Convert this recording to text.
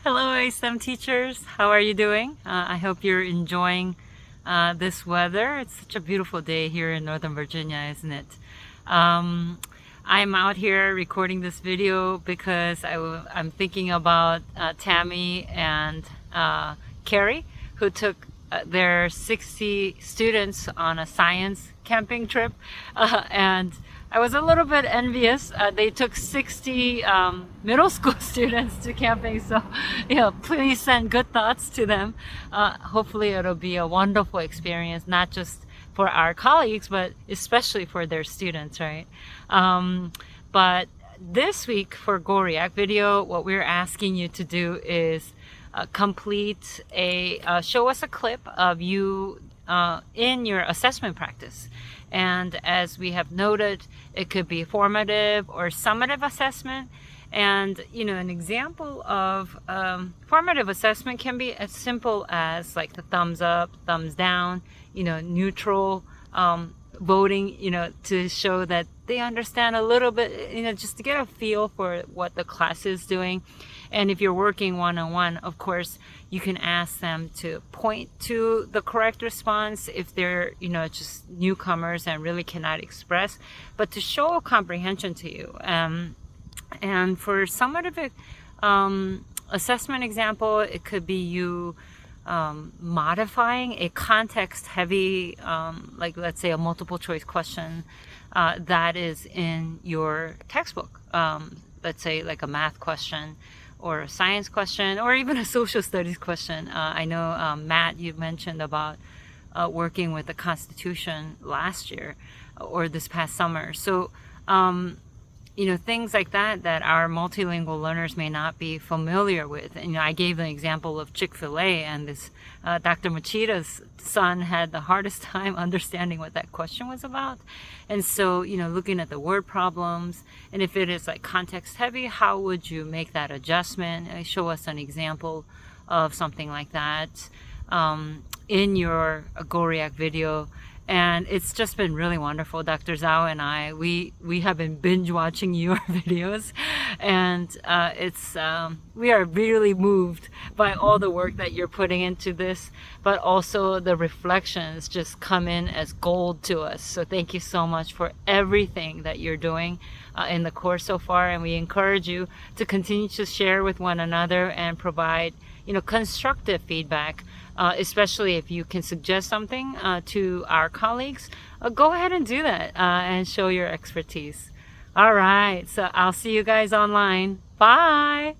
Hello ASM teachers, how are you doing? I hope you're enjoying this weather. It's such a beautiful day here in Northern Virginia, isn't it? I'm out here recording this video because I'm thinking about Tammy and Carrie, who took their 60 students on a science camping trip, and I was a little bit envious. They took 60 middle school students to camping, so please send good thoughts to them. Hopefully it'll be a wonderful experience, not just for our colleagues, but especially for their students, right? But this week for GoReact video, what we're asking you to do is complete show us a clip of you in your assessment practice. And as we have noted, it could be formative or summative assessment. And an example of formative assessment can be as simple as like the thumbs up, thumbs down, neutral voting, to show that they understand a little bit, just to get a feel for what the class is doing. And if you're working one-on-one, of course, you can ask them to point to the correct response if they're, just newcomers and really cannot express, but to show comprehension to you. And for summative assessment example, it could be you modifying a context-heavy, like let's say a multiple choice question that is in your textbook. Let's say like a math question or a science question or even a social studies question. I know Matt, you mentioned about working with the Constitution last year or this past summer. So things like that our multilingual learners may not be familiar with. And I gave an example of Chick-fil-A, and this Dr. Machida's son had the hardest time understanding what that question was about. And so, looking at the word problems, and if it is like context heavy, how would you make that adjustment? Show us an example of something like that in your GoReact video. And it's just been really wonderful. Dr. Zhao and I, we have been binge watching your videos, and we are really moved by all the work that you're putting into this, but also the reflections just come in as gold to us. So thank you so much for everything that you're doing in the course so far, and we encourage you to continue to share with one another and provide constructive feedback. Especially if you can suggest something to our colleagues, go ahead and do that and show your expertise. All right, so I'll see you guys online. Bye.